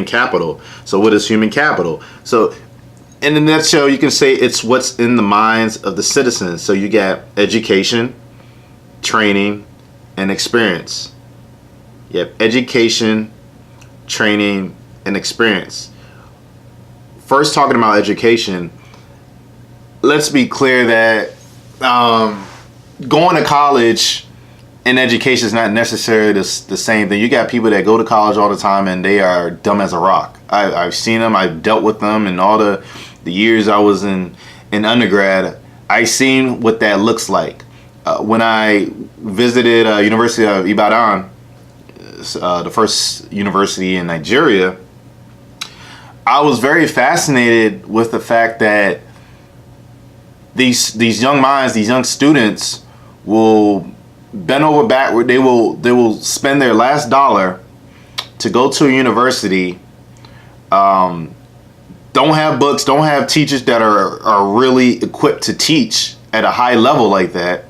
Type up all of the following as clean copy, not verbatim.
human capital. So what is human capital? So in a nutshell, you can say it's what's in the minds of the citizens. So you got education, training, and experience. You have education, training, and experience. First, talking about education, let's be clear that going to college and education is not necessarily the same thing. You got people that go to college all the time and they are dumb as a rock. I've seen them. I've dealt with them in all the years I was in undergrad. I seen what that looks like. When I visited University of Ibadan, the first university in Nigeria, I was very fascinated with the fact that these young minds, these young students will bend over backward. They will spend their last dollar to go to a university. Don't have books, don't have teachers that are really equipped to teach at a high level like that.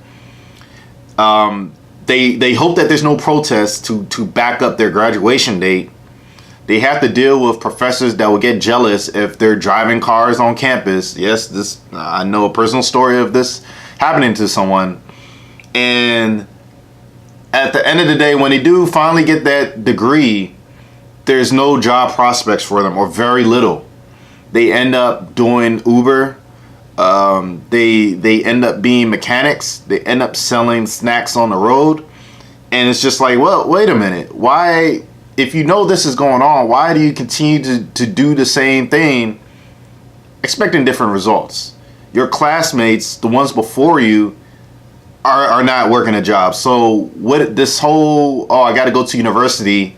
They hope that there's no protests to back up their graduation date. They have to deal with professors that will get jealous if they're driving cars on campus. Yes, I know a personal story of this happening to someone. And at the end of the day, when they do finally get that degree, there's no job prospects for them, or very little. They end up doing Uber. They end up being mechanics. They end up selling snacks on the road. And it's just like, well, wait a minute. Why, if you know this is going on, why do you continue to do the same thing, expecting different results? Your classmates, the ones before you, are not working a job. So what this whole, I got to go to university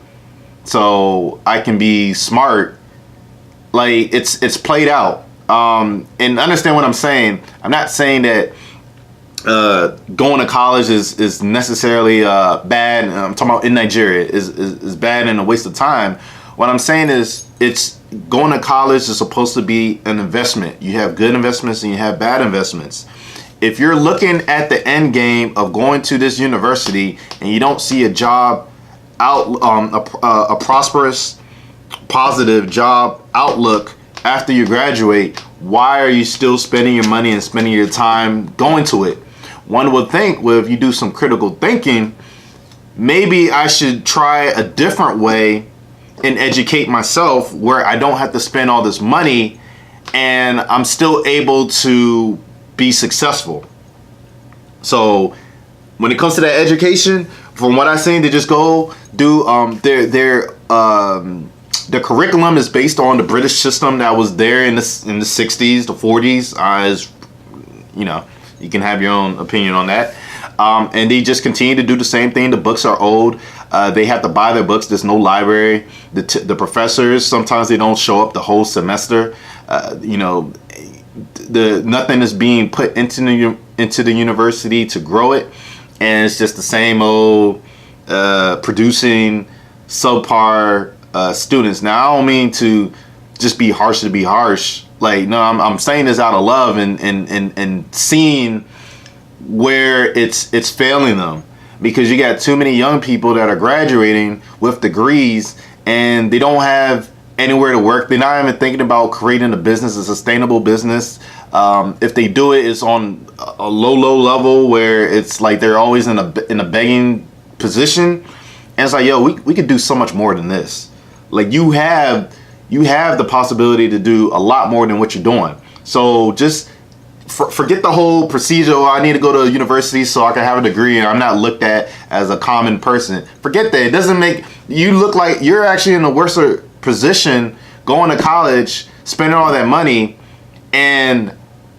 so I can be smart, like it's played out. And understand what I'm saying. I'm not saying that going to college is necessarily bad. I'm talking about in Nigeria is bad and a waste of time. What I'm saying is it's going to college is supposed to be an investment. You have good investments and you have bad investments. If you're looking at the end game of going to this university and you don't see a job out, a prosperous, positive job outlook after you graduate, why are you still spending your money and spending your time going to it? One would think, well, if you do some critical thinking, maybe I should try a different way and educate myself where I don't have to spend all this money and I'm still able to be successful. So when it comes to that education, from what I've seen, they just go do the curriculum is based on the British system that was there in the 60s, the 40s. As you know, you can have your own opinion on that. And they just continue to do the same thing. The books are old. They have to buy their books. There's no library. The professors, sometimes they don't show up the whole semester. Nothing is being put into the university to grow it, and it's just the same old producing subpar students. Now I don't mean to just be harsh to be harsh. Like, no, I'm saying this out of love and seeing where it's failing them, because you got too many young people that are graduating with degrees and they don't have anywhere to work. They're not even thinking about creating a business, a sustainable business. If they do it, it's on a low level where it's like they're always in a begging position. And it's like, yo, we could do so much more than this. Like, you have the possibility to do a lot more than what you're doing. So just forget the whole procedure. I need to go to university so I can have a degree and I'm not looked at as a common person. Forget that. It doesn't make you look like you're actually in a worse position going to college, spending all that money, and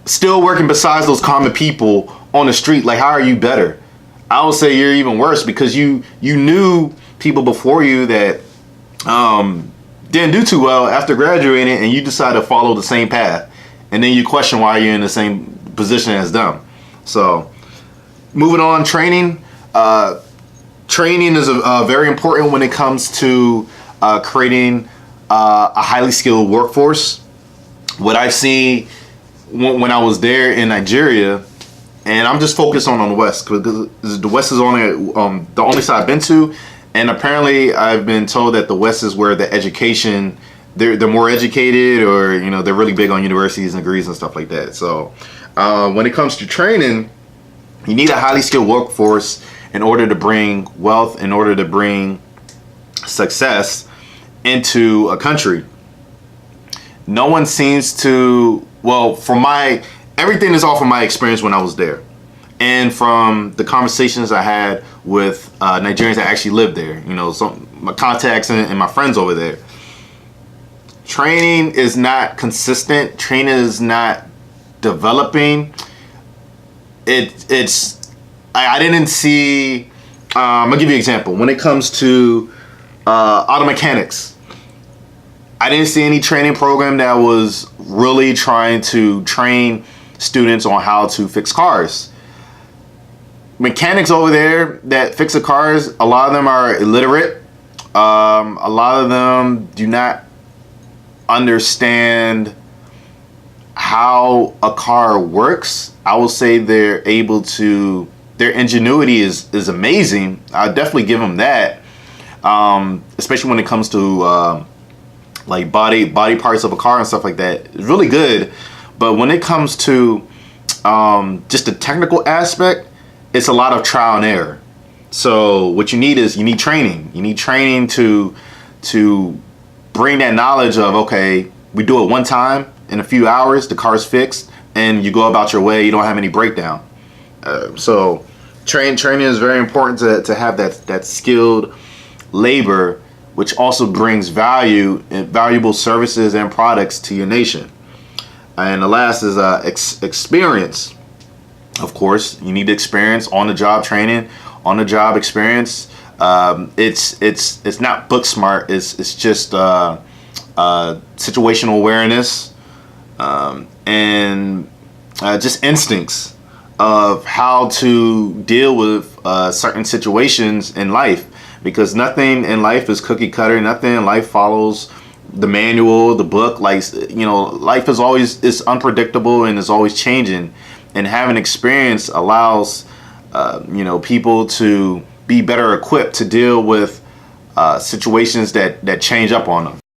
still working besides those common people on the street. Like, how are you better? I would say you're even worse, because you knew people before you that didn't do too well after graduating, and you decide to follow the same path, and then you question why you're in the same position as them. So moving on, training is very important when it comes to creating a highly skilled workforce. What I've seen when I was there in Nigeria, and I'm just focused on the West, because the West is only the only side I've been to, And apparently, I've been told that the West is where the education, they're more educated, or they're really big on universities and degrees and stuff like that. So when it comes to training, you need a highly skilled workforce in order to bring wealth, in order to bring success into a country. No one seems to, well, everything is all from my experience when I was there, and from the conversations I had with Nigerians that actually lived there, some my contacts and my friends over there. Training is not consistent. Training is not developing. I didn't see. I'm gonna give you an example. When it comes to auto mechanics, I didn't see any training program that was really trying to train students on how to fix cars. Mechanics over there that fix the cars, a lot of them are illiterate. A lot of them do not understand how a car works. I will say their ingenuity is amazing. I definitely give them that. Especially when it comes to like body parts of a car and stuff like that. It's really good. But when it comes to just the technical aspect, it's a lot of trial and error. So what you need training. You need training to bring that knowledge of, okay, we do it one time, in a few hours, the car's fixed, and you go about your way. You don't have any breakdown. So training is very important to have that skilled labor, which also brings valuable services and products to your nation. And the last is experience. Of course, you need experience, on the job training, on the job experience. It's not book smart. It's just situational awareness, and just instincts of how to deal with certain situations in life. Because nothing in life is cookie cutter. Nothing in life follows the manual, the book. Like, life is unpredictable and is always changing. And having experience allows, people to be better equipped to deal with situations that change up on them.